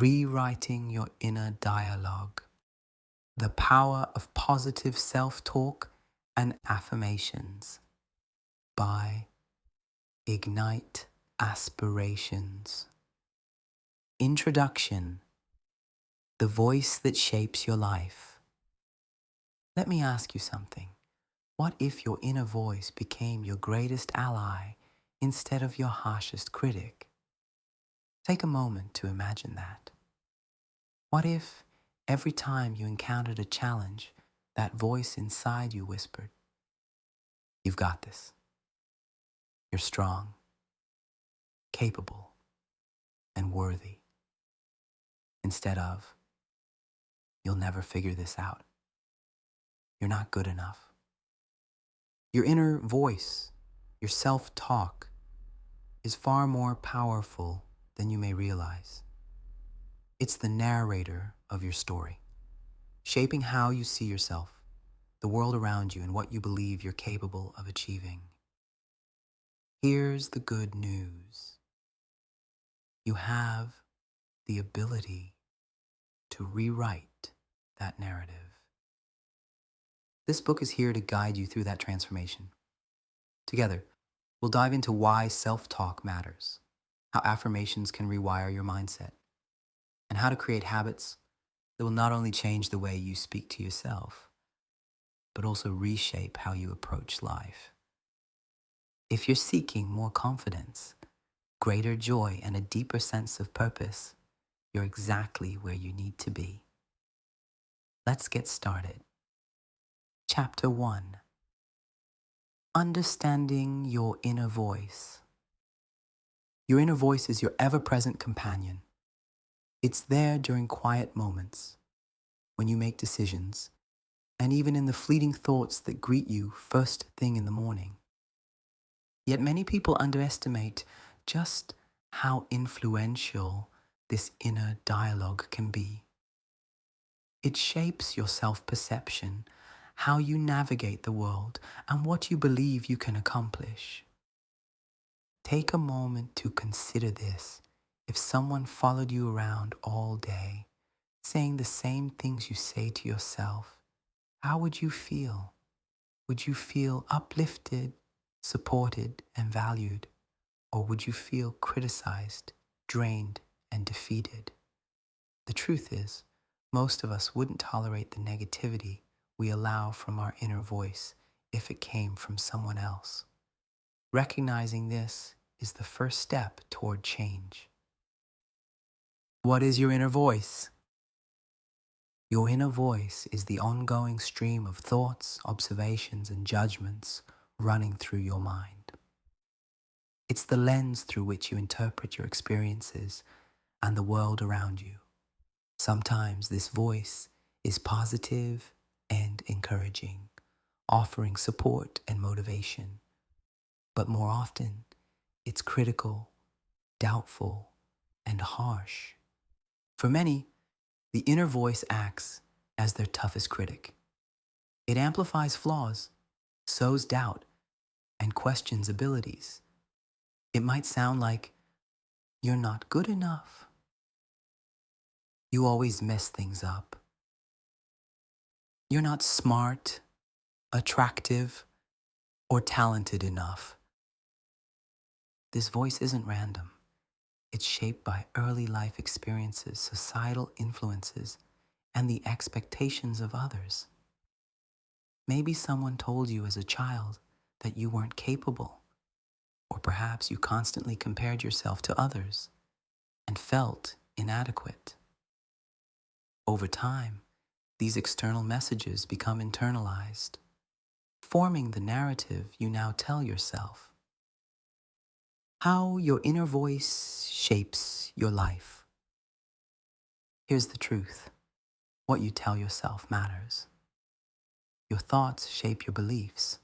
Rewriting your inner dialogue. The power of positive self-talk and affirmations by Ignite Aspirations. Introduction. The voice that shapes your life. Let me ask you something. What if your inner voice became your greatest ally instead of your harshest critic? Take a moment to imagine that. What if every time you encountered a challenge, that voice inside you whispered, "You've got this. You're strong, capable, and worthy," instead of, "You'll never figure this out. You're not good enough." Your inner voice, your self-talk, is far more powerful than you may realize. It's the narrator of your story, shaping how you see yourself, the world around you, and what you believe you're capable of achieving. Here's the good news. You have the ability to rewrite that narrative. This book is here to guide you through that transformation. Together, we'll dive into why self-talk matters, how affirmations can rewire your mindset, and how to create habits that will not only change the way you speak to yourself, but also reshape how you approach life. If you're seeking more confidence, greater joy, and a deeper sense of purpose, you're exactly where you need to be. Let's get started. Chapter 1. Understanding your inner voice. Your inner voice is your ever-present companion. It's there during quiet moments, when you make decisions, and even in the fleeting thoughts that greet you first thing in the morning. Yet many people underestimate just how influential this inner dialogue can be. It shapes your self-perception, how you navigate the world, and what you believe you can accomplish. Take a moment to consider this. If someone followed you around all day, saying the same things you say to yourself, how would you feel? Would you feel uplifted, supported, and valued? Or would you feel criticized, drained, and defeated? The truth is, most of us wouldn't tolerate the negativity we allow from our inner voice if it came from someone else. Recognizing this is the first step toward change. What is your inner voice? Your inner voice is the ongoing stream of thoughts, observations, and judgments running through your mind. It's the lens through which you interpret your experiences and the world around you. Sometimes this voice is positive and encouraging, offering support and motivation. But more often, it's critical, doubtful, and harsh. For many, the inner voice acts as their toughest critic. It amplifies flaws, sows doubt, and questions abilities. It might sound like, "You're not good enough. You always mess things up. You're not smart, attractive, or talented enough." This voice isn't random. It's shaped by early life experiences, societal influences, and the expectations of others. Maybe someone told you as a child that you weren't capable, or perhaps you constantly compared yourself to others and felt inadequate. Over time, these external messages become internalized, forming the narrative you now tell yourself. How your inner voice shapes your life. Here's the truth. What you tell yourself matters. Your thoughts shape your beliefs,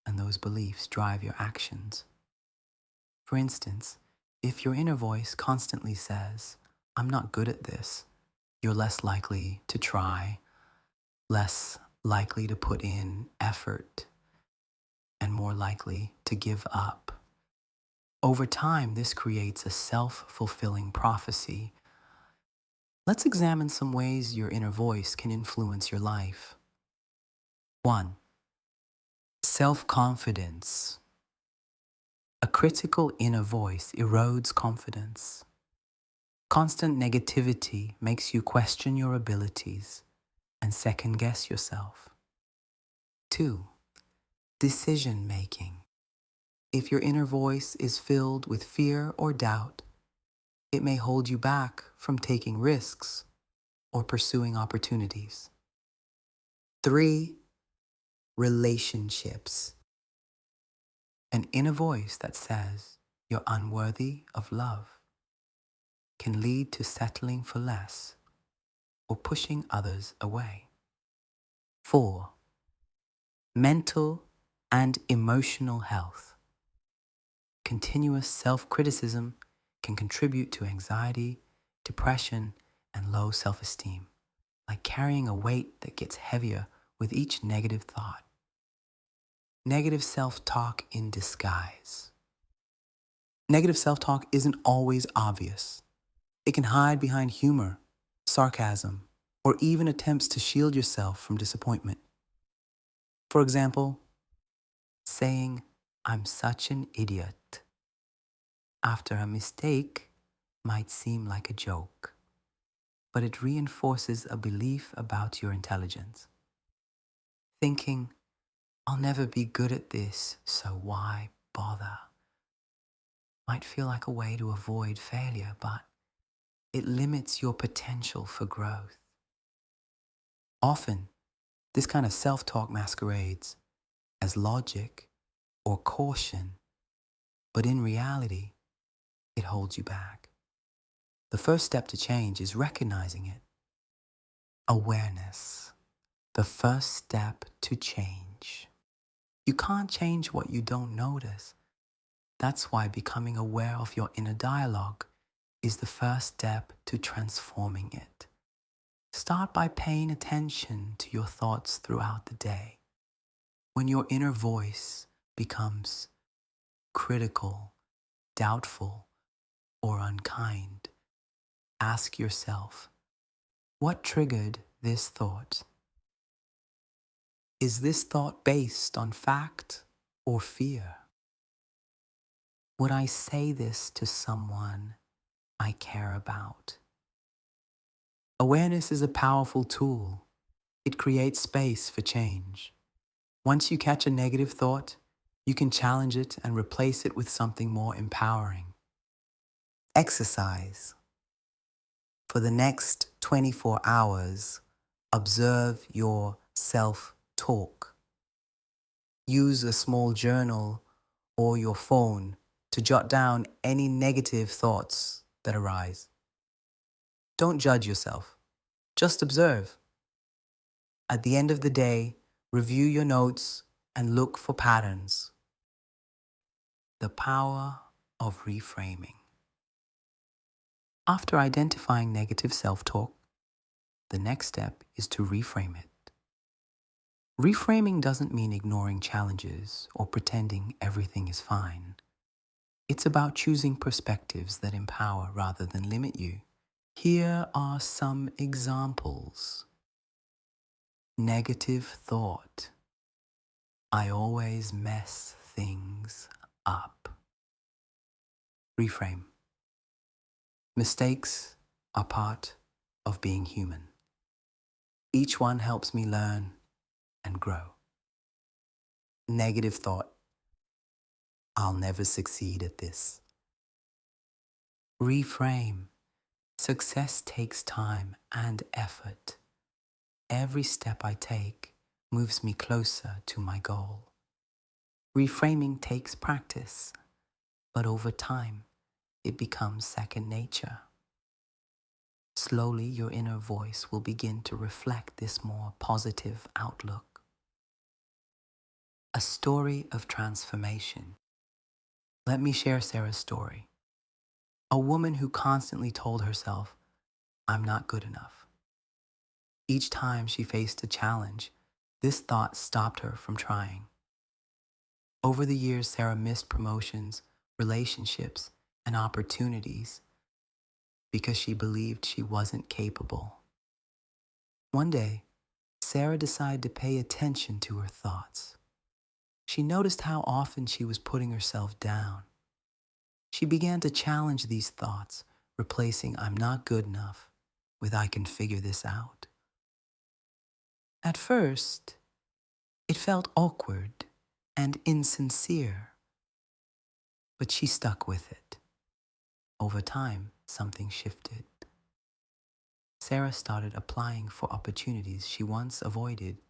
and those beliefs drive your actions. For instance, if your inner voice constantly says, "I'm not good at this," you're less likely to try, less likely to put in effort, and more likely to give up. Over time, this creates a self-fulfilling prophecy. Let's examine some ways your inner voice can influence your life. 1. Self-confidence. A critical inner voice erodes confidence. Constant negativity makes you question your abilities and second-guess yourself. 2. Decision-making. If your inner voice is filled with fear or doubt, it may hold you back from taking risks or pursuing opportunities. 3. Relationships. An inner voice that says you're unworthy of love can lead to settling for less or pushing others away. 4. Mental and emotional health. Continuous self-criticism can contribute to anxiety, depression, and low self-esteem, like carrying a weight that gets heavier with each negative thought. Negative self-talk in disguise. Negative self-talk isn't always obvious. It can hide behind humor, sarcasm, or even attempts to shield yourself from disappointment. For example, saying, "I'm such an idiot," after a mistake might seem like a joke, but it reinforces a belief about your intelligence. Thinking, "I'll never be good at this, so why bother?" might feel like a way to avoid failure, but it limits your potential for growth. Often, this kind of self-talk masquerades as logic or caution, but in reality, it holds you back. The first step to change is recognizing it. Awareness. The first step to change. You can't change what you don't notice. That's why becoming aware of your inner dialogue is the first step to transforming it. Start by paying attention to your thoughts throughout the day. When your inner voice becomes critical, doubtful, or unkind, ask yourself, what triggered this thought? Is this thought based on fact or fear? Would I say this to someone I care about? Awareness is a powerful tool. It creates space for change. Once you catch a negative thought, you can challenge it and replace it with something more empowering. Exercise. For the next 24 hours, observe your self-talk. Use a small journal or your phone to jot down any negative thoughts that arise. Don't judge yourself. Just observe. At the end of the day, review your notes and look for patterns. The power of reframing. After identifying negative self-talk, the next step is to reframe it. Reframing doesn't mean ignoring challenges or pretending everything is fine. It's about choosing perspectives that empower rather than limit you. Here are some examples. Negative thought. I always mess things up. Reframe. Mistakes are part of being human. Each one helps me learn and grow. Negative thought. I'll never succeed at this. Reframe. Success takes time and effort. Every step I take moves me closer to my goal. Reframing takes practice, but over time, it becomes second nature. Slowly, your inner voice will begin to reflect this more positive outlook. A story of transformation. Let me share Sarah's story. A woman who constantly told herself, "I'm not good enough." Each time she faced a challenge, this thought stopped her from trying. Over the years, Sarah missed promotions, relationships, and opportunities because she believed she wasn't capable. One day, Sarah decided to pay attention to her thoughts. She noticed how often she was putting herself down. She began to challenge these thoughts, replacing "I'm not good enough" with "I can figure this out." At first, it felt awkward and insincere, but she stuck with it. Over time, something shifted. Sarah started applying for opportunities she once avoided,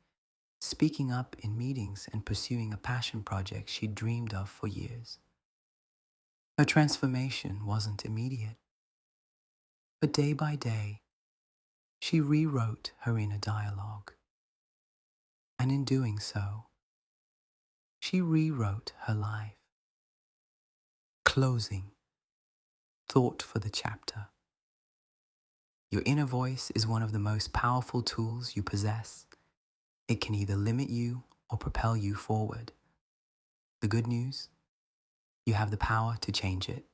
speaking up in meetings and pursuing a passion project she dreamed of for years. Her transformation wasn't immediate, but day by day, she rewrote her inner dialogue. And in doing so, she rewrote her life. Closing. Thought for the chapter. Your inner voice is one of the most powerful tools you possess. It can either limit you or propel you forward. The good news? You have the power to change it.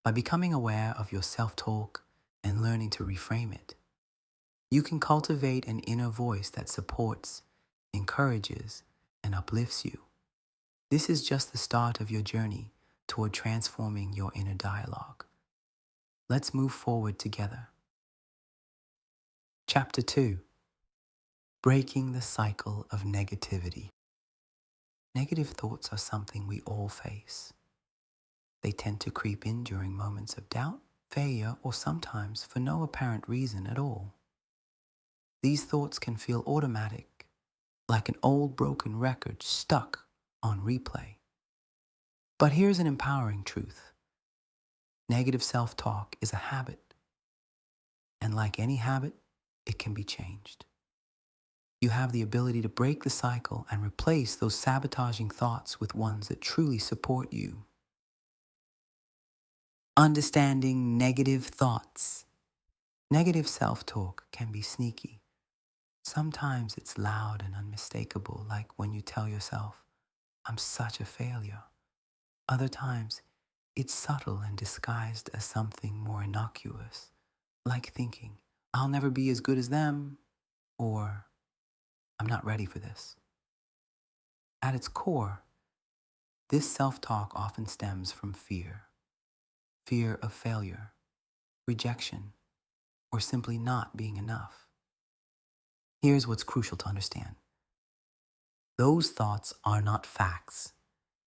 By becoming aware of your self-talk and learning to reframe it, you can cultivate an inner voice that supports, encourages, and uplifts you. This is just the start of your journey toward transforming your inner dialogue. Let's move forward together. Chapter 2. Breaking the cycle of negativity. Negative thoughts are something we all face. They tend to creep in during moments of doubt, failure, or sometimes for no apparent reason at all. These thoughts can feel automatic, like an old broken record stuck on replay. But here's an empowering truth. Negative self-talk is a habit, and like any habit, it can be changed. You have the ability to break the cycle and replace those sabotaging thoughts with ones that truly support you. Understanding negative thoughts. Negative self-talk can be sneaky. Sometimes it's loud and unmistakable, like when you tell yourself, "I'm such a failure." Other times, it's subtle and disguised as something more innocuous, like thinking, "I'll never be as good as them," or "I'm not ready for this." At its core, this self-talk often stems from fear. Fear of failure, rejection, or simply not being enough. Here's what's crucial to understand. Those thoughts are not facts.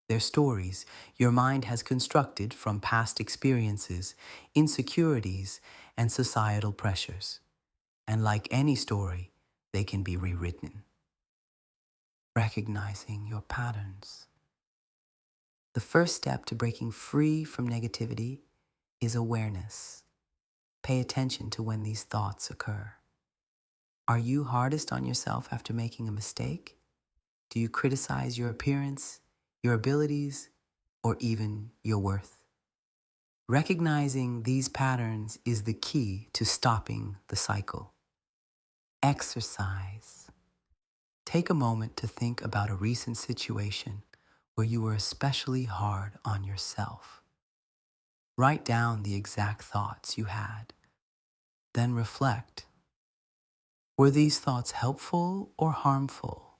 They're stories your mind has constructed from past experiences, insecurities, and societal pressures. And like any story, they can be rewritten. Recognizing your patterns. The first step to breaking free from negativity is awareness. Pay attention to when these thoughts occur. Are you hardest on yourself after making a mistake? Do you criticize your appearance, your abilities, or even your worth? Recognizing these patterns is the key to stopping the cycle. Exercise. Take a moment to think about a recent situation where you were especially hard on yourself. Write down the exact thoughts you had. Then reflect. Were these thoughts helpful or harmful?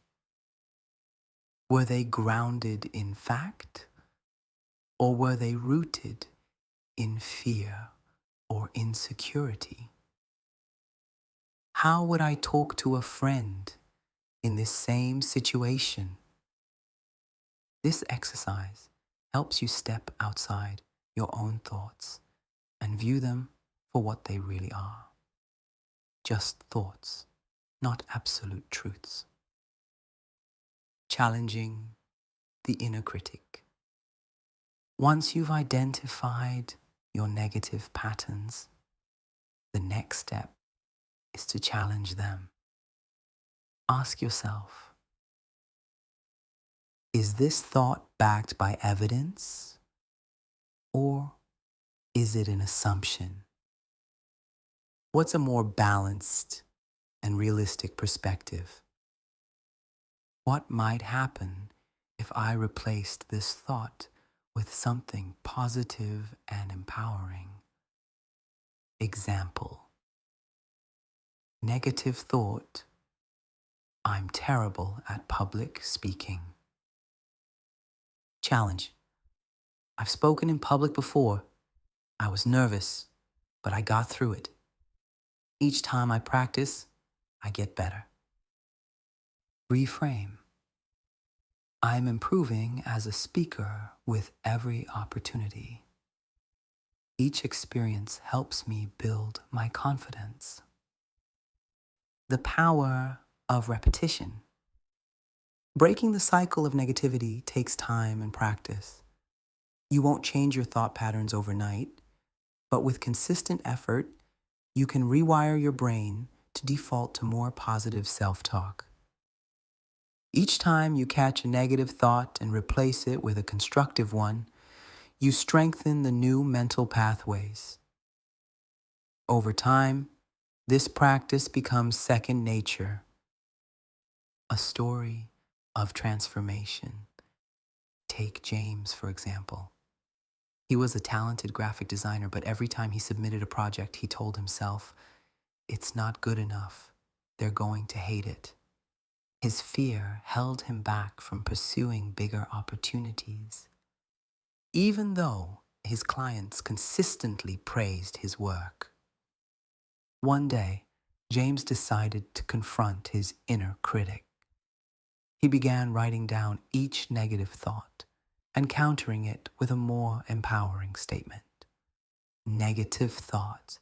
Were they grounded in fact? Or were they rooted in fear or insecurity? How would I talk to a friend in this same situation? This exercise helps you step outside your own thoughts and view them for what they really are. Just thoughts, not absolute truths. Challenging the inner critic. Once you've identified your negative patterns, the next step is to challenge them. Ask yourself, is this thought backed by evidence, or is it an assumption? What's a more balanced and realistic perspective? What might happen if I replaced this thought with something positive and empowering? Example: negative thought, I'm terrible at public speaking. Challenge: I've spoken in public before. I was nervous, but I got through it. Each time I practice, I get better. Reframe: I'm improving as a speaker with every opportunity. Each experience helps me build my confidence. The power of repetition. Breaking the cycle of negativity takes time and practice. You won't change your thought patterns overnight, but with consistent effort, you can rewire your brain to default to more positive self-talk. Each time you catch a negative thought and replace it with a constructive one, you strengthen the new mental pathways. Over time, this practice becomes second nature, a story of transformation. Take James, for example. He was a talented graphic designer, but every time he submitted a project, he told himself, "It's not good enough. They're going to hate it." His fear held him back from pursuing bigger opportunities, even though his clients consistently praised his work. One day, James decided to confront his inner critic. He began writing down each negative thought and countering it with a more empowering statement. Negative thought: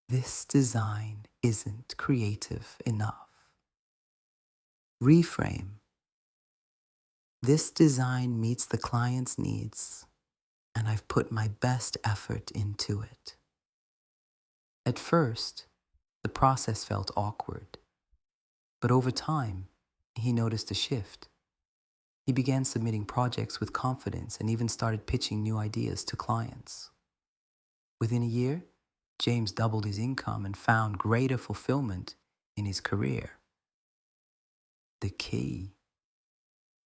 this design isn't creative enough. Reframe: this design meets the client's needs, and I've put my best effort into it. At first, the process felt awkward, but over time, he noticed a shift. He began submitting projects with confidence and even started pitching new ideas to clients. Within a year, James doubled his income and found greater fulfillment in his career. The key: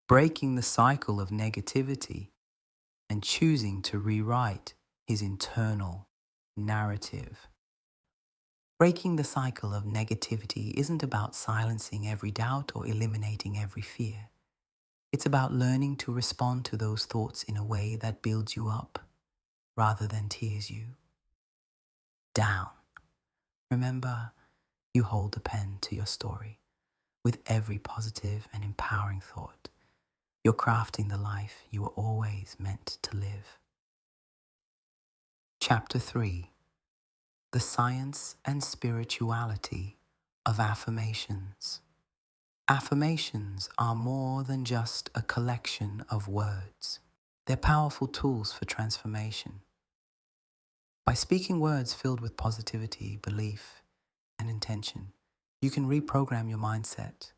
breaking the cycle of negativity and choosing to rewrite his internal narrative. Breaking the cycle of negativity isn't about silencing every doubt or eliminating every fear. It's about learning to respond to those thoughts in a way that builds you up rather than tears you down. Remember, you hold the pen to your story. With every positive and empowering thought, you're crafting the life you were always meant to live. Chapter 3: The Science and Spirituality of Affirmations. Affirmations are more than just a collection of words. They're powerful tools for transformation. By speaking words filled with positivity, belief, and intention, you can reprogram your mindset,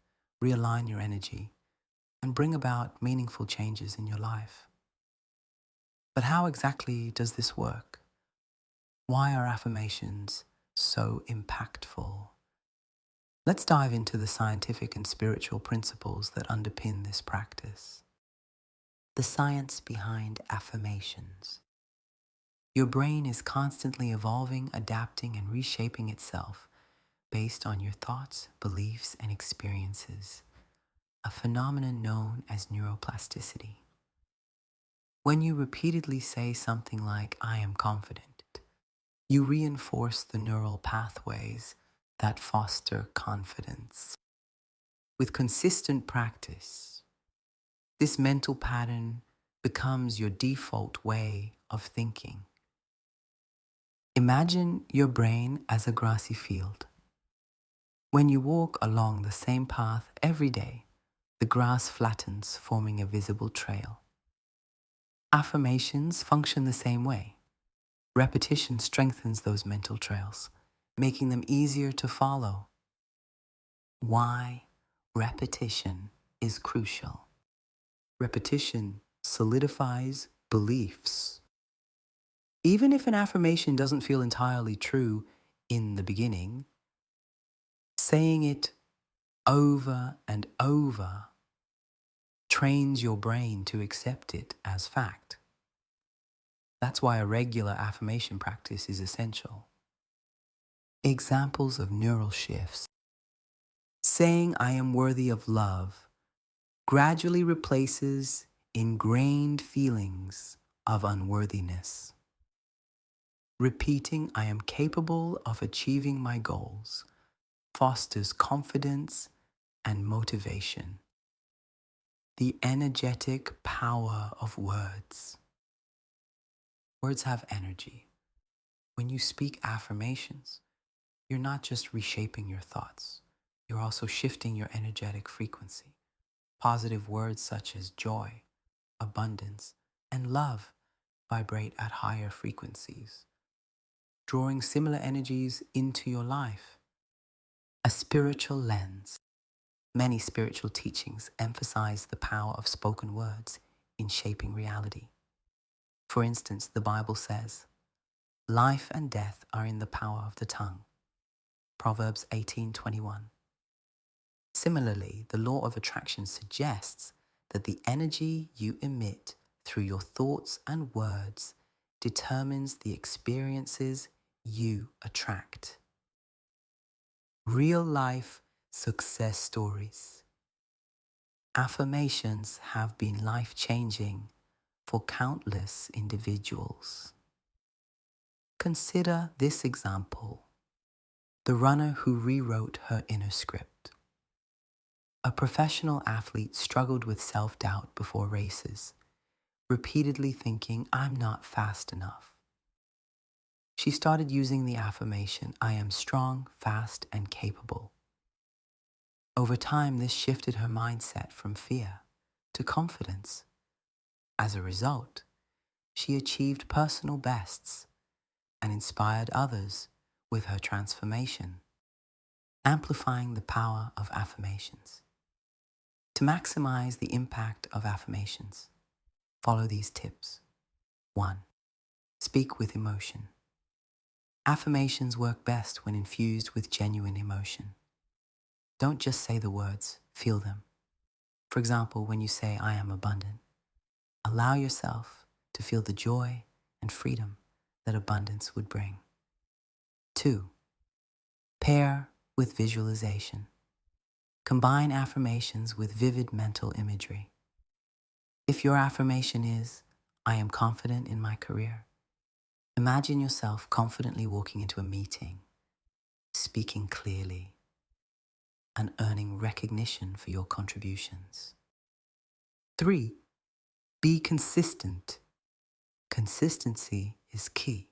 realign your energy, and bring about meaningful changes in your life. But how exactly does this work? Why are affirmations so impactful? Let's dive into the scientific and spiritual principles that underpin this practice. The science behind affirmations. Your brain is constantly evolving, adapting, and reshaping itself based on your thoughts, beliefs, and experiences, a phenomenon known as neuroplasticity. When you repeatedly say something like, "I am confident," you reinforce the neural pathways that foster confidence. With consistent practice, this mental pattern becomes your default way of thinking. Imagine your brain as a grassy field. When you walk along the same path every day, the grass flattens, forming a visible trail. Affirmations function the same way. Repetition strengthens those mental trails, making them easier to follow. Why repetition is crucial. Repetition solidifies beliefs. Even if an affirmation doesn't feel entirely true in the beginning, saying it over and over trains your brain to accept it as fact. That's why a regular affirmation practice is essential. Examples of neural shifts. Saying I am worthy of love gradually replaces ingrained feelings of unworthiness. Repeating I am capable of achieving my goals fosters confidence and motivation. The energetic power of words. Words have energy. When you speak affirmations, you're not just reshaping your thoughts, you're also shifting your energetic frequency. Positive words such as joy, abundance, and love vibrate at higher frequencies, drawing similar energies into your life. A spiritual lens. Many spiritual teachings emphasize the power of spoken words in shaping reality. For instance, the Bible says, life and death are in the power of the tongue. Proverbs 18:21. Similarly, the law of attraction suggests that the energy you emit through your thoughts and words determines the experiences you attract. Real life success stories. Affirmations have been life-changing for countless individuals. Consider this example, the runner who rewrote her inner script. A professional athlete struggled with self-doubt before races, repeatedly thinking, I'm not fast enough. She started using the affirmation, I am strong, fast, and capable. Over time, this shifted her mindset from fear to confidence. As a result, she achieved personal bests and inspired others with her transformation, amplifying the power of affirmations. To maximize the impact of affirmations, follow these tips. 1. Speak with emotion. Affirmations work best when infused with genuine emotion. Don't just say the words, feel them. For example, when you say, I am abundant, allow yourself to feel the joy and freedom that abundance would bring. 2. Pair with visualization. Combine affirmations with vivid mental imagery. If your affirmation is, I am confident in my career, imagine yourself confidently walking into a meeting, speaking clearly, and earning recognition for your contributions. 3. Be consistent. Consistency is key.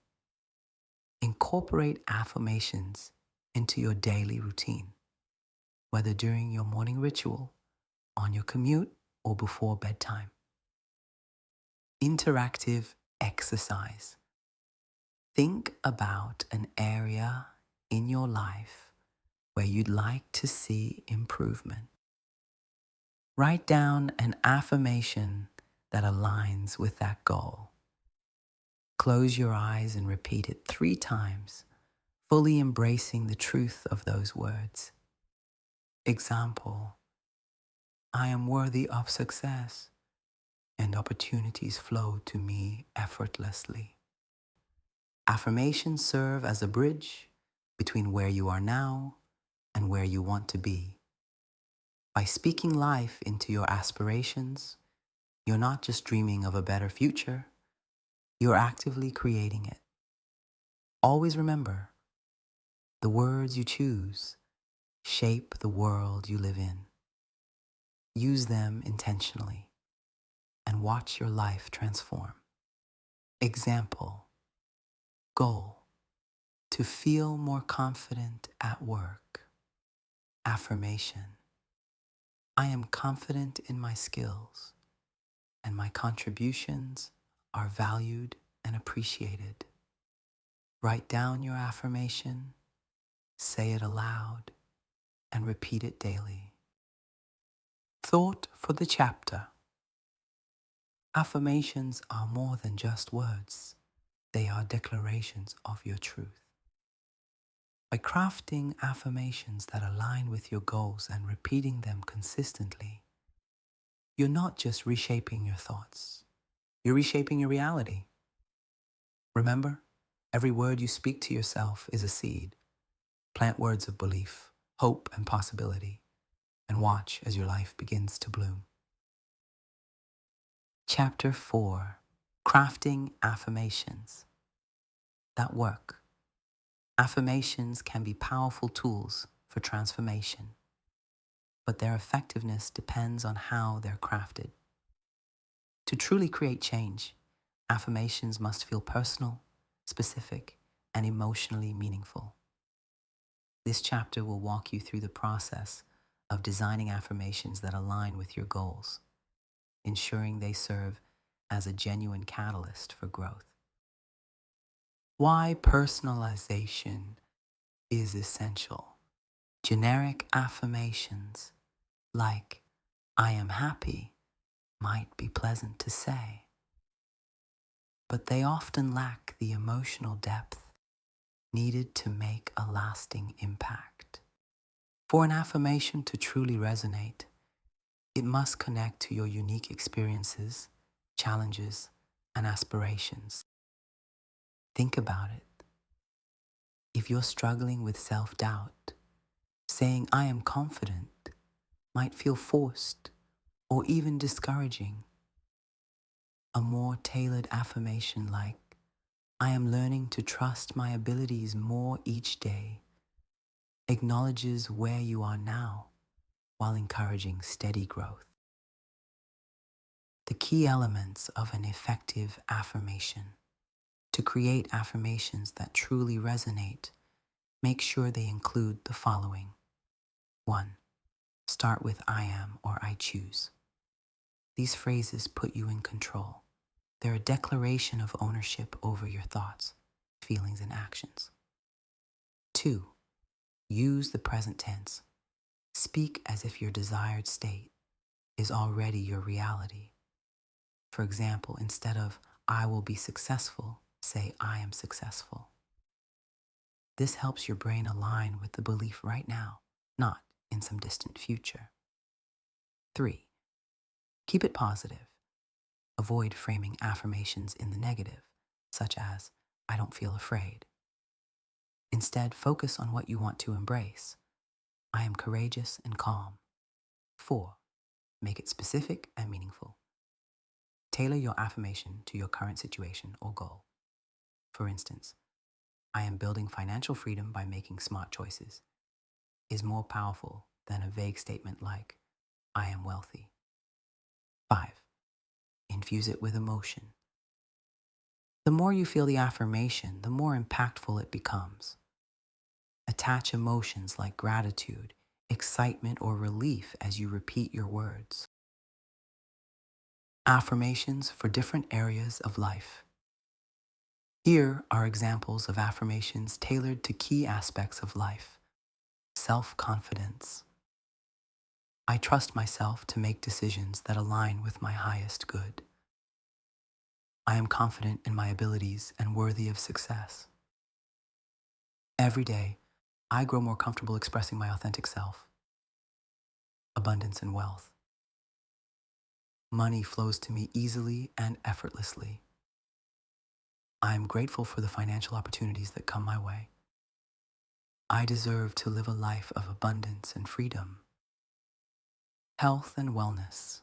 Incorporate affirmations into your daily routine, whether during your morning ritual, on your commute, or before bedtime. Interactive exercise. Think about an area in your life where you'd like to see improvement. Write down an affirmation that aligns with that goal. Close your eyes and repeat it 3 times, fully embracing the truth of those words. Example, I am worthy of success, and opportunities flow to me effortlessly. Affirmations serve as a bridge between where you are now and where you want to be. By speaking life into your aspirations, you're not just dreaming of a better future, you're actively creating it. Always remember, the words you choose shape the world you live in. Use them intentionally and watch your life transform. Example, goal, to feel more confident at work. Affirmation, I am confident in my skills and my contributions are valued and appreciated. Write down your affirmation, say it aloud, and repeat it daily. Thought for the chapter. Affirmations are more than just words. They are declarations of your truth. By crafting affirmations that align with your goals and repeating them consistently, you're not just reshaping your thoughts, you're reshaping your reality. Remember, every word you speak to yourself is a seed. Plant words of belief, hope, and possibility, and watch as your life begins to bloom. Chapter 4: Crafting Affirmations that work. Affirmations can be powerful tools for transformation, but their effectiveness depends on how they're crafted. To truly create change, affirmations must feel personal, specific, and emotionally meaningful. This chapter will walk you through the process of designing affirmations that align with your goals, ensuring they serve as a genuine catalyst for growth. Why personalization is essential. Generic affirmations like "I am happy" might be pleasant to say, but they often lack the emotional depth needed to make a lasting impact. For an affirmation to truly resonate, it must connect to your unique experiences, challenges, and aspirations. Think about it. If you're struggling with self-doubt, saying "I am confident" might feel forced or even discouraging. A more tailored affirmation like "I am learning to trust my abilities more each day" acknowledges where you are now while encouraging steady growth. The key elements of an effective affirmation. To create affirmations that truly resonate, make sure they include the following. 1. Start with "I am" or "I choose." These phrases put you in control. They're a declaration of ownership over your thoughts, feelings, and actions. 2. Use the present tense. Speak as if your desired state is already your reality. For example, instead of "I will be successful," say "I am successful." This helps your brain align with the belief right now, not in some distant future. 3. Keep it positive. Avoid framing affirmations in the negative, such as "I don't feel afraid." Instead, focus on what you want to embrace. "I am courageous and calm." 4. Make it specific and meaningful. Tailor your affirmation to your current situation or goal. For instance, "I am building financial freedom by making smart choices" is more powerful than a vague statement like "I am wealthy." 5. Infuse it with emotion. The more you feel the affirmation, the more impactful it becomes. Attach emotions like gratitude, excitement, or relief as you repeat your words. Affirmations for different areas of life. Here are examples of affirmations tailored to key aspects of life. Self-confidence. I trust myself to make decisions that align with my highest good. I am confident in my abilities and worthy of success. Every day, I grow more comfortable expressing my authentic self. Abundance and wealth. Money flows to me easily and effortlessly. I am grateful for the financial opportunities that come my way. I deserve to live a life of abundance and freedom. Health and wellness.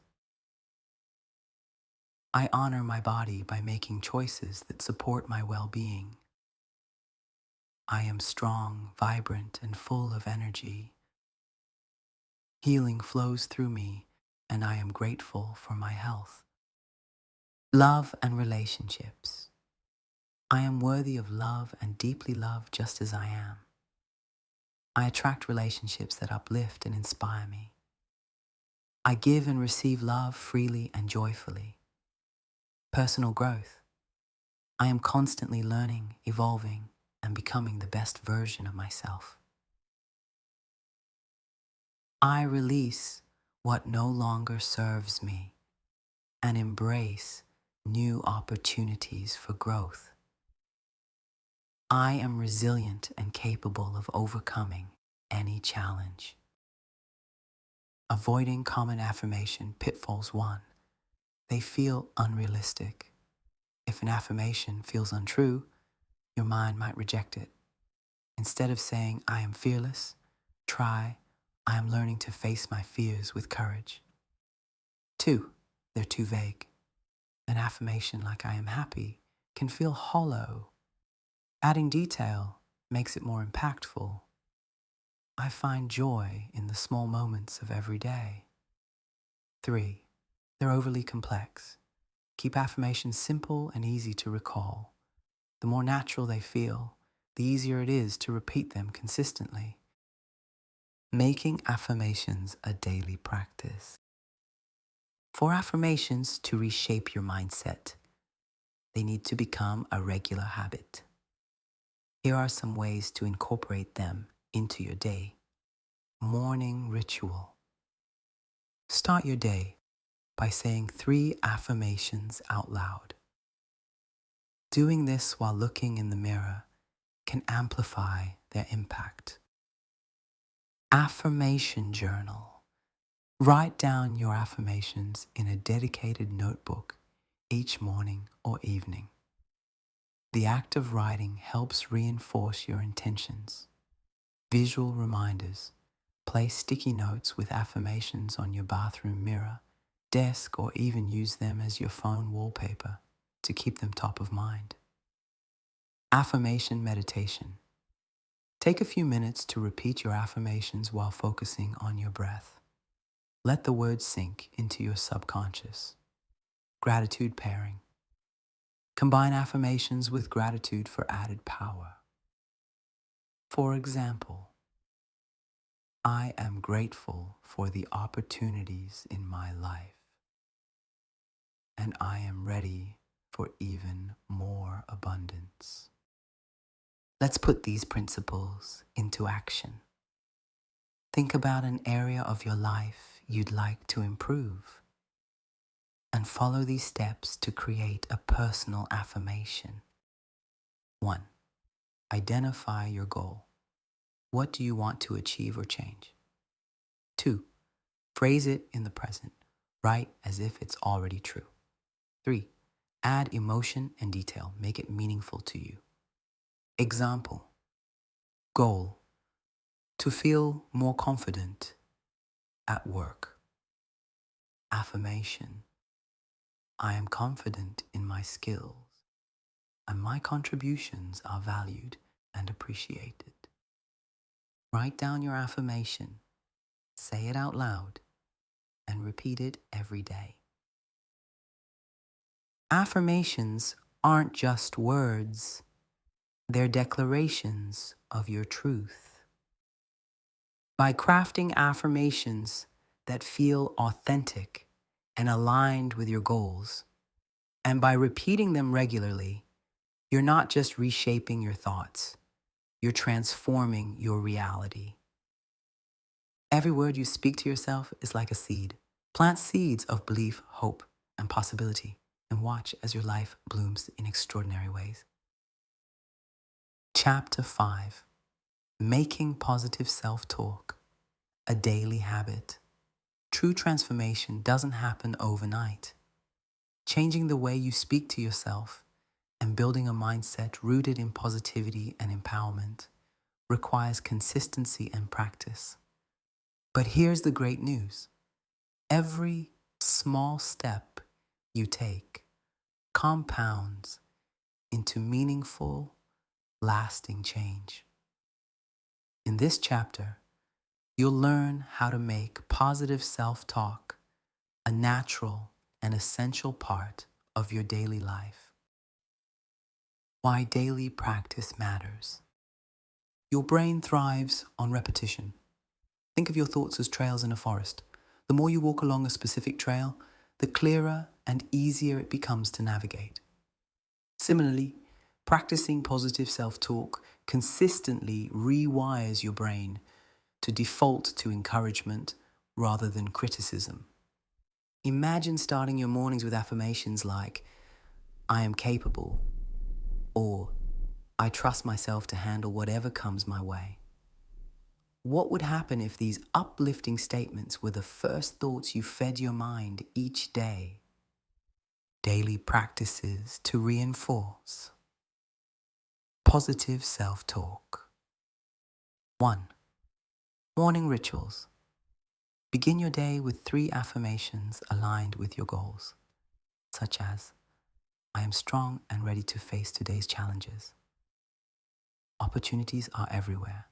I honor my body by making choices that support my well-being. I am strong, vibrant, and full of energy. Healing flows through me, and I am grateful for my health. Love and relationships. I am worthy of love and deeply loved just as I am. I attract relationships that uplift and inspire me. I give and receive love freely and joyfully. Personal growth. I am constantly learning, evolving, and becoming the best version of myself. I release what no longer serves me and embrace new opportunities for growth. I am resilient and capable of overcoming any challenge. Avoiding common affirmation pitfalls. 1. They feel unrealistic. If an affirmation feels untrue, your mind might reject it. Instead of saying, I am fearless, try, I am learning to face my fears with courage. 2, they're too vague. An affirmation like I am happy can feel hollow. Adding detail makes it more impactful. I find joy in the small moments of every day. 3, they're overly complex. Keep affirmations simple and easy to recall. The more natural they feel, the easier it is to repeat them consistently. Making affirmations a daily practice. For affirmations to reshape your mindset, they need to become a regular habit. Here are some ways to incorporate them into your day. Morning ritual. Start your day by saying 3 affirmations out loud. Doing this while looking in the mirror can amplify their impact. Affirmation journal. Write down your affirmations in a dedicated notebook each morning or evening. The act of writing helps reinforce your intentions. Visual reminders. Place sticky notes with affirmations on your bathroom mirror, desk, or even use them as your phone wallpaper to keep them top of mind. Affirmation meditation. Take a few minutes to repeat your affirmations while focusing on your breath. Let the words sink into your subconscious. Gratitude pairing. Combine affirmations with gratitude for added power. For example, I am grateful for the opportunities in my life, and I am ready for even more abundance. Let's put these principles into action. Think about an area of your life you'd like to improve, and follow these steps to create a personal affirmation. 1. Identify your goal. What do you want to achieve or change? 2. Phrase it in the present. Write as if it's already true. 3. Add emotion and detail. Make it meaningful to you. Example. Goal. To feel more confident at work. Affirmation. I am confident in my skills, and my contributions are valued and appreciated. Write down your affirmation, say it out loud, and repeat it every day. Affirmations aren't just words, they're declarations of your truth. By crafting affirmations that feel authentic and aligned with your goals, and by repeating them regularly, you're not just reshaping your thoughts, you're transforming your reality. Every word you speak to yourself is like a seed. Plant seeds of belief, hope, and possibility, and watch as your life blooms in extraordinary ways. Chapter 5. Making positive self-talk a daily habit. True transformation doesn't happen overnight. Changing the way you speak to yourself and building a mindset rooted in positivity and empowerment requires consistency and practice. But here's the great news. Every small step you take compounds into meaningful, lasting change. In this chapter, you'll learn how to make positive self-talk a natural and essential part of your daily life. Why daily practice matters. Your brain thrives on repetition. Think of your thoughts as trails in a forest. The more you walk along a specific trail, the clearer and easier it becomes to navigate. Similarly, practicing positive self-talk consistently rewires your brain to default to encouragement rather than criticism. Imagine starting your mornings with affirmations like, I am capable, or I trust myself to handle whatever comes my way. What would happen if these uplifting statements were the first thoughts you fed your mind each day? daily practices to reinforce positive self-talk. 1. Morning rituals. Begin your day with 3 affirmations aligned with your goals, such as, I am strong and ready to face today's challenges. Opportunities are everywhere,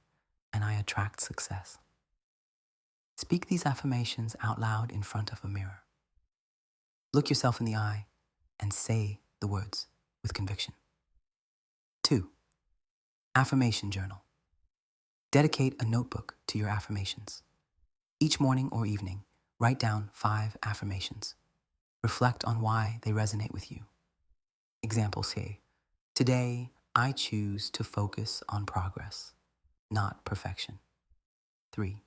and I attract success. Speak these affirmations out loud in front of a mirror. Look yourself in the eye and say the words with conviction. 2. Affirmation journal. Dedicate a notebook to your affirmations. Each morning or evening, write down 5 affirmations. Reflect on why they resonate with you. Examples here. Today, I choose to focus on progress, not perfection. 3.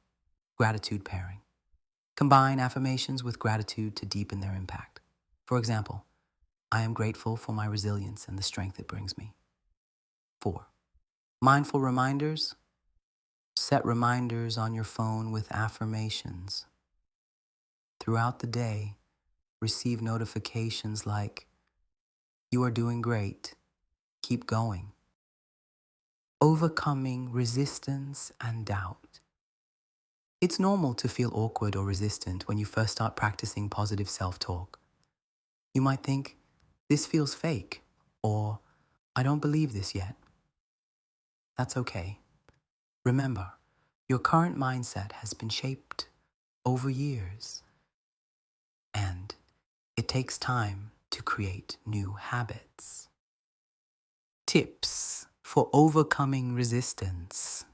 Gratitude pairing. Combine affirmations with gratitude to deepen their impact. For example, I am grateful for my resilience and the strength it brings me. 4. Mindful reminders. Set reminders on your phone with affirmations. Throughout the day, receive notifications like, you are doing great, keep going. Overcoming resistance and doubt. It's normal to feel awkward or resistant when you first start practicing positive self-talk. You might think, this feels fake, or I don't believe this yet. That's okay. Remember, your current mindset has been shaped over years, and it takes time to create new habits. Tips for overcoming resistance.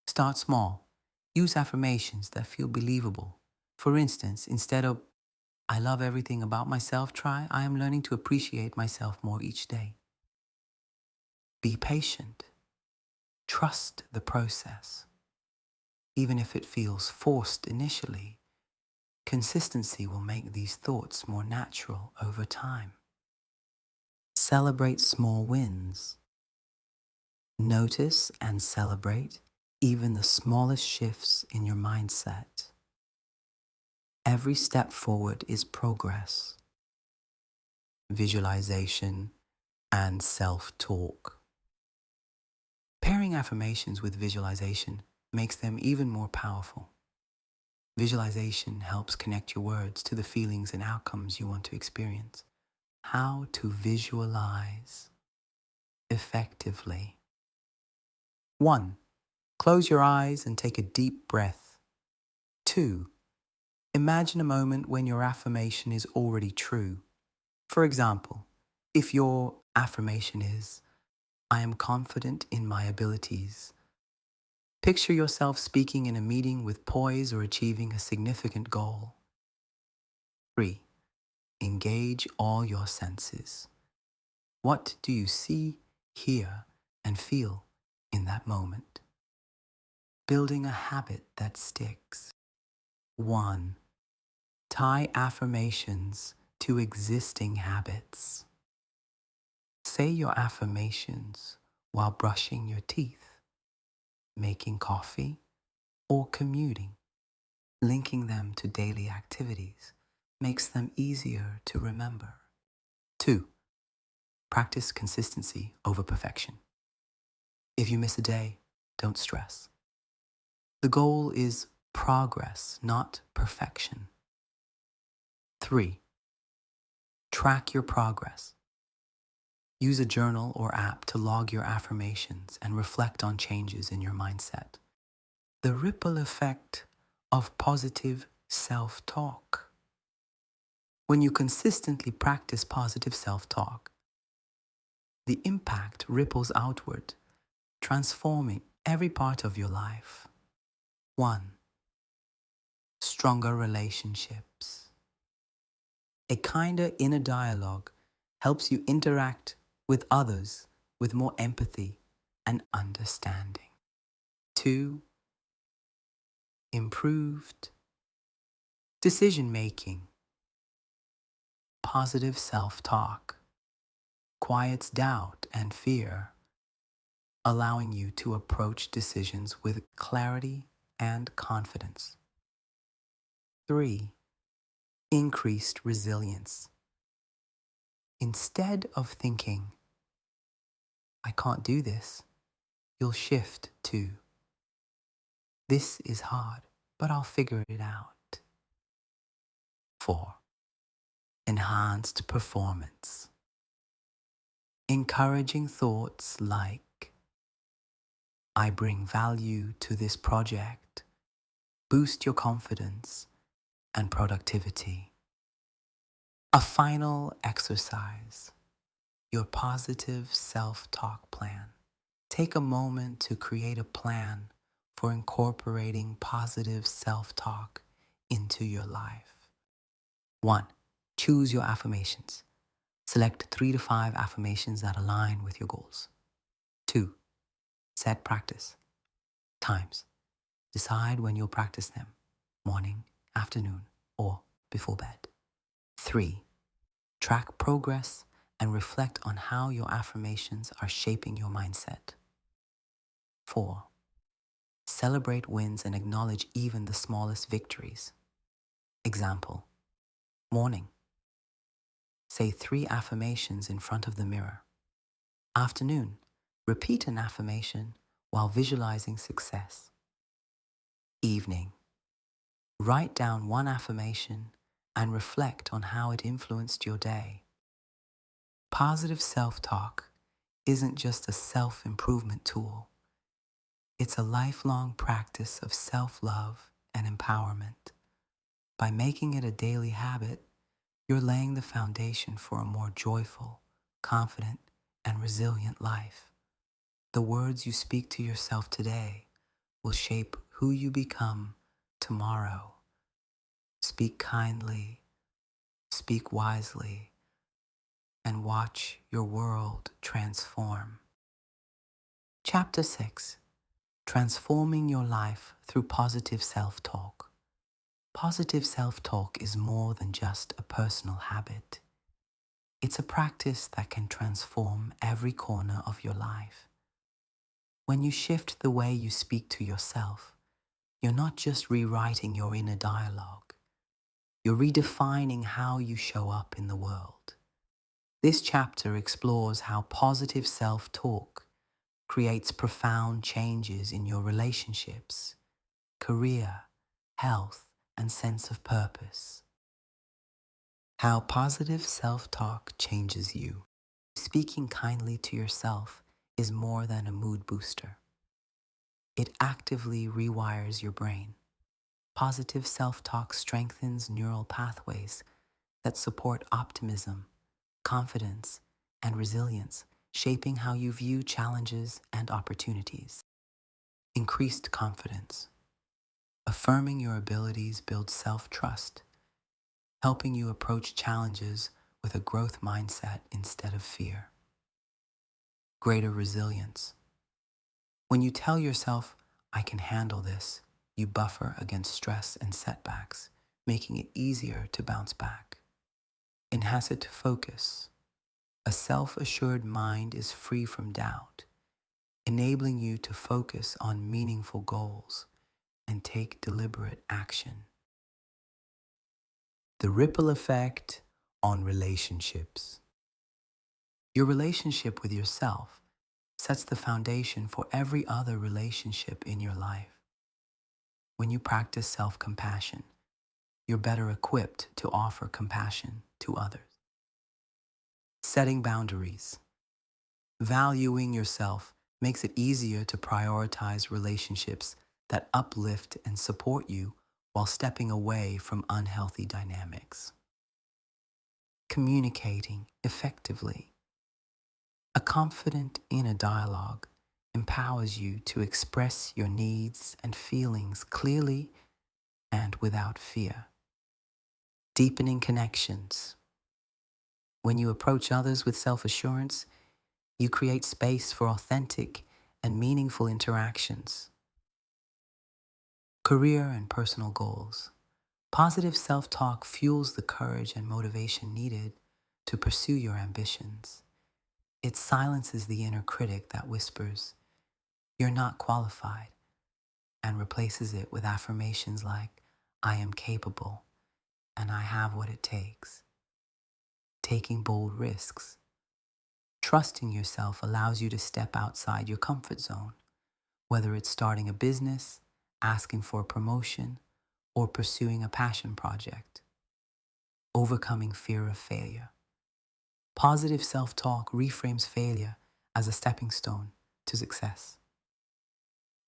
Start small. Use affirmations that feel believable. For instance, instead of, I love everything about myself, try, I am learning to appreciate myself more each day. Be patient. Trust the process. Even if it feels forced initially, consistency will make these thoughts more natural over time. Celebrate small wins. Notice and celebrate even the smallest shifts in your mindset. Every step forward is progress. Visualization and self-talk. Pairing affirmations with visualization makes them even more powerful. Visualization helps connect your words to the feelings and outcomes you want to experience. How to visualize effectively. 1. Close your eyes and take a deep breath. 2. Imagine a moment when your affirmation is already true. For example, if your affirmation is, I am confident in my abilities, picture yourself speaking in a meeting with poise or achieving a significant goal. 3. Engage all your senses. What do you see, hear, and feel in that moment? Building a habit that sticks. 1. Tie affirmations to existing habits. Say your affirmations while brushing your teeth, making coffee, or commuting. Linking them to daily activities makes them easier to remember. 2. Practice consistency over perfection. If you miss a day, don't stress. The goal is progress, not perfection. 3. Track your progress. Use a journal or app to log your affirmations and reflect on changes in your mindset. The ripple effect of positive self-talk. When you consistently practice positive self-talk, the impact ripples outward, transforming every part of your life. 1. Stronger relationships. A kinder inner dialogue helps you interact with others with more empathy and understanding. 2. Improved decision-making. Positive self-talk quiets doubt and fear, allowing you to approach decisions with clarity and confidence. 3. Increased resilience. Instead of thinking, I can't do this, you'll shift to, this is hard, but I'll figure it out. 4. Enhanced performance. Encouraging thoughts like, I bring value to this project, boost your confidence and productivity. A final exercise, your positive self-talk plan. Take a moment to create a plan for incorporating positive self-talk into your life. 1. Choose your affirmations. Select 3 to 5 affirmations that align with your goals. 2. Set practice times. Decide when you'll practice them, morning, afternoon, or before bed. 3. Track progress and reflect on how your affirmations are shaping your mindset. 4. Celebrate wins and acknowledge even the smallest victories. Example, morning. Say 3 affirmations in front of the mirror. Afternoon. Repeat an affirmation while visualizing success. Evening. Write down 1 affirmation and reflect on how it influenced your day. Positive self-talk isn't just a self-improvement tool. It's a lifelong practice of self-love and empowerment. By making it a daily habit, you're laying the foundation for a more joyful, confident, and resilient life. The words you speak to yourself today will shape who you become tomorrow. Speak kindly, speak wisely, and watch your world transform. Chapter 6. Transforming your life through positive self-talk. Positive self-talk is more than just a personal habit. It's a practice that can transform every corner of your life. When you shift the way you speak to yourself, you're not just rewriting your inner dialogue. You're redefining how you show up in the world. This chapter explores how positive self-talk creates profound changes in your relationships, career, health, and sense of purpose. How positive self-talk changes you. Speaking kindly to yourself is more than a mood booster. It actively rewires your brain. Positive self-talk strengthens neural pathways that support optimism, confidence, and resilience, shaping how you view challenges and opportunities. Increased confidence. Affirming your abilities builds self-trust, helping you approach challenges with a growth mindset instead of fear. Greater resilience. When you tell yourself, I can handle this, you buffer against stress and setbacks, making it easier to bounce back. Enhanced focus. A self-assured mind is free from doubt, enabling you to focus on meaningful goals and take deliberate action. The ripple effect on relationships. Your relationship with yourself sets the foundation for every other relationship in your life. When you practice self-compassion, you're better equipped to offer compassion to others. Setting boundaries. Valuing yourself makes it easier to prioritize relationships that uplift and support you while stepping away from unhealthy dynamics. Communicating effectively. A confident inner dialogue empowers you to express your needs and feelings clearly and without fear. Deepening connections. When you approach others with self-assurance, you create space for authentic and meaningful interactions. Career and personal goals. Positive self-talk fuels the courage and motivation needed to pursue your ambitions. It silences the inner critic that whispers, "You're not qualified," and replaces it with affirmations like, "I am capable and I have what it takes." taking bold risks. Trusting yourself allows you to step outside your comfort zone, whether it's starting a business, asking for a promotion, or pursuing a passion project. Overcoming fear of failure. Positive self-talk reframes failure as a stepping stone to success.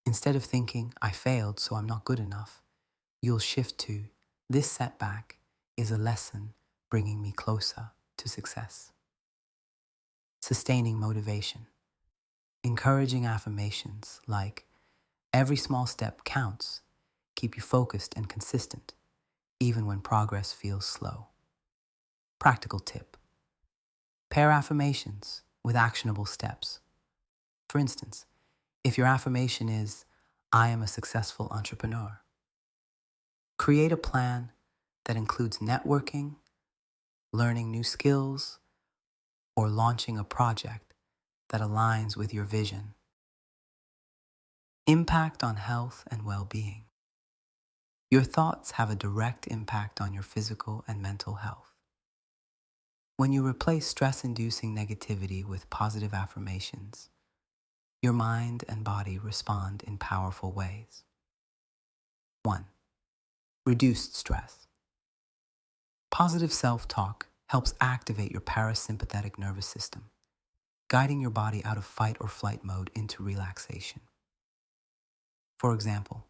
Instead of thinking, I failed, so I'm not good enough, you'll shift to, this setback is a lesson bringing me closer to success. Sustaining motivation. Encouraging affirmations like, every small step counts, keep you focused and consistent, even when progress feels slow. Practical tip. Pair affirmations with actionable steps. For instance, if your affirmation is, I am a successful entrepreneur, create a plan that includes networking, learning new skills, or launching a project that aligns with your vision. Impact on health and well-being. Your thoughts have a direct impact on your physical and mental health. When you replace stress-inducing negativity with positive affirmations, your mind and body respond in powerful ways. 1. Reduced stress. Positive self-talk helps activate your parasympathetic nervous system, guiding your body out of fight or flight mode into relaxation. For example,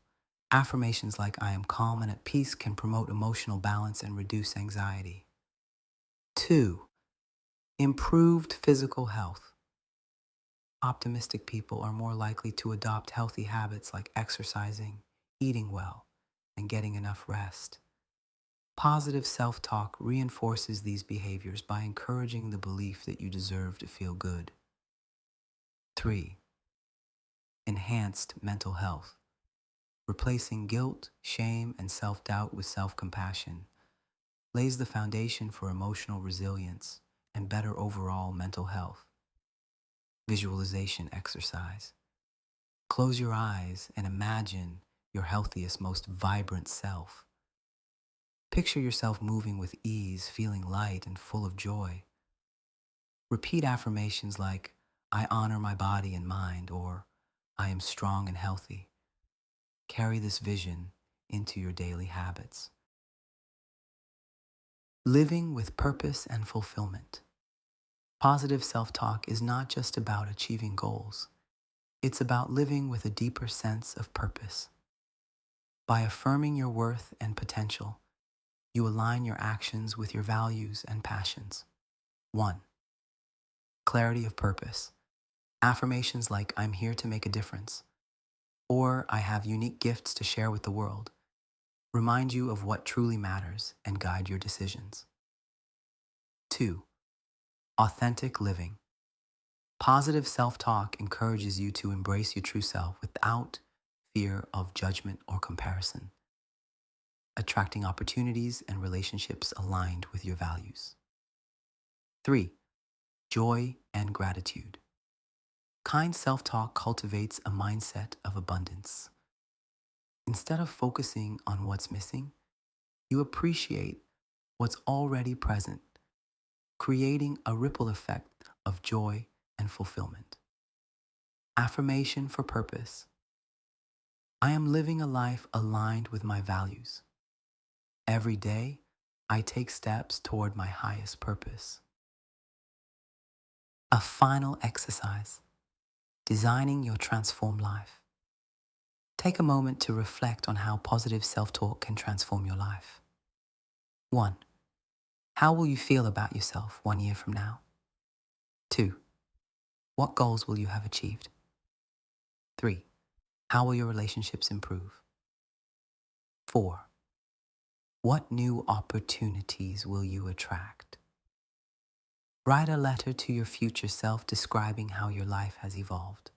affirmations like I am calm and at peace can promote emotional balance and reduce anxiety. 2. Improved physical health. Optimistic people are more likely to adopt healthy habits like exercising, eating well, and getting enough rest. Positive self-talk reinforces these behaviors by encouraging the belief that you deserve to feel good. 3. Enhanced mental health. Replacing guilt, shame, and self-doubt with self-compassion lays the foundation for emotional resilience and better overall mental health. Visualization exercise. Close your eyes and imagine your healthiest, most vibrant self. Picture yourself moving with ease, feeling light and full of joy. Repeat affirmations like, I honor my body and mind, or I am strong and healthy. Carry this vision into your daily habits. Living with purpose and fulfillment. Positive self-talk is not just about achieving goals. It's about living with a deeper sense of purpose. By affirming your worth and potential, you align your actions with your values and passions. 1. Clarity of purpose. Affirmations like, I'm here to make a difference, or I have unique gifts to share with the world, remind you of what truly matters and guide your decisions. 2. Authentic living. Positive self-talk encourages you to embrace your true self without fear of judgment or comparison, attracting opportunities and relationships aligned with your values. 3. Joy and gratitude. Kind self-talk cultivates a mindset of abundance. Instead of focusing on what's missing, you appreciate what's already present, creating a ripple effect of joy and fulfillment. Affirmation for purpose. I am living a life aligned with my values. Every day, I take steps toward my highest purpose. A final exercise. Designing your transformed life. Take a moment to reflect on how positive self-talk can transform your life. 1. How will you feel about yourself 1 year from now? 2. What goals will you have achieved? 3. How will your relationships improve? 4. What new opportunities will you attract? Write a letter to your future self describing how your life has evolved.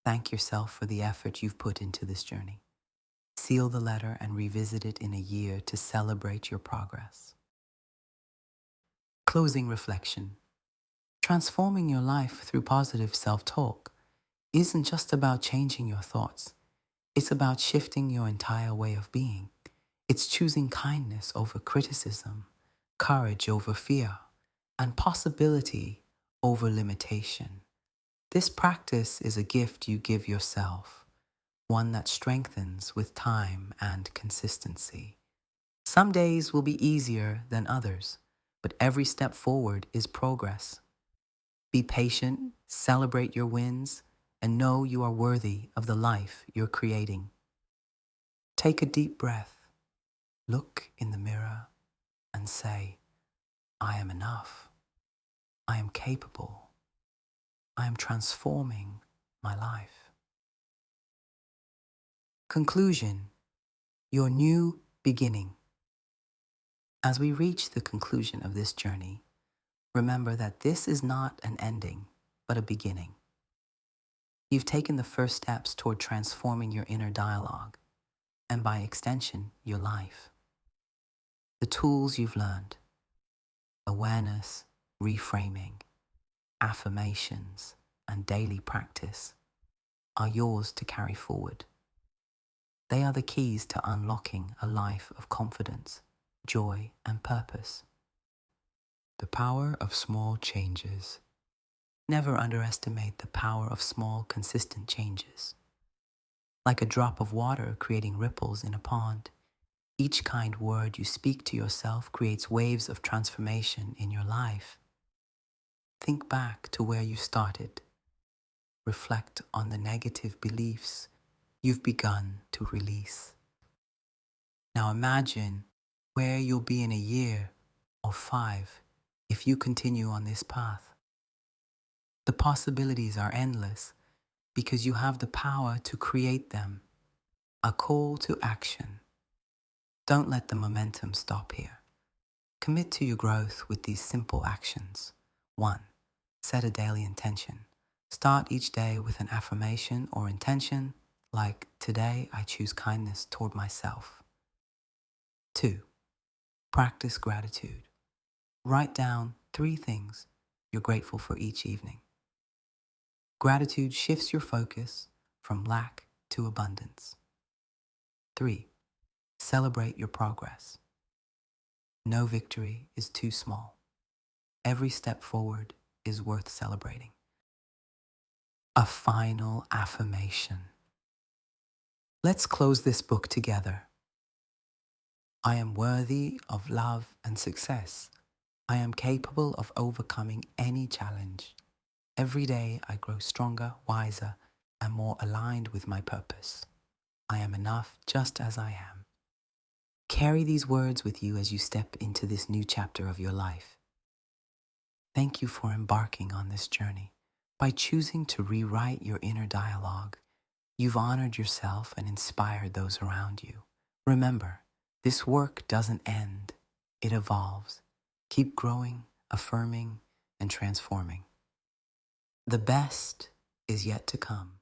Thank yourself for the effort you've put into this journey. Seal the letter and revisit it in a year to celebrate your progress. Closing reflection. Transforming your life through positive self-talk isn't just about changing your thoughts. It's about shifting your entire way of being. It's choosing kindness over criticism, courage over fear, and possibility over limitation. This practice is a gift you give yourself, one that strengthens with time and consistency. Some days will be easier than others, but every step forward is progress. Be patient, celebrate your wins, and know you are worthy of the life you're creating. Take a deep breath, look in the mirror, and say, I am enough. I am capable. I am transforming my life. Conclusion, your new beginning. As we reach the conclusion of this journey, remember that this is not an ending, but a beginning. You've taken the first steps toward transforming your inner dialogue, and by extension, your life. The tools you've learned, awareness, reframing, affirmations, and daily practice, are yours to carry forward. They are the keys to unlocking a life of confidence, joy, and purpose. The power of small changes. Never underestimate the power of small, consistent changes. Like a drop of water creating ripples in a pond, each kind word you speak to yourself creates waves of transformation in your life. Think back to where you started. Reflect on the negative beliefs you've begun to release. Now imagine where you'll be in a year or 5 if you continue on this path. The possibilities are endless because you have the power to create them. A call to action. Don't let the momentum stop here. Commit to your growth with these simple actions. 1. Set a daily intention. Start each day with an affirmation or intention like, today I choose kindness toward myself. 2. Practice gratitude. Write down 3 things you're grateful for each evening. Gratitude shifts your focus from lack to abundance. 3. Celebrate your progress. No victory is too small. Every step forward is worth celebrating. A final affirmation. Let's close this book together. I am worthy of love and success. I am capable of overcoming any challenge. Every day I grow stronger, wiser, and more aligned with my purpose. I am enough just as I am. Carry these words with you as you step into this new chapter of your life. Thank you for embarking on this journey. By choosing to rewrite your inner dialogue, you've honored yourself and inspired those around you. Remember, this work doesn't end. It evolves. Keep growing, affirming, and transforming. The best is yet to come.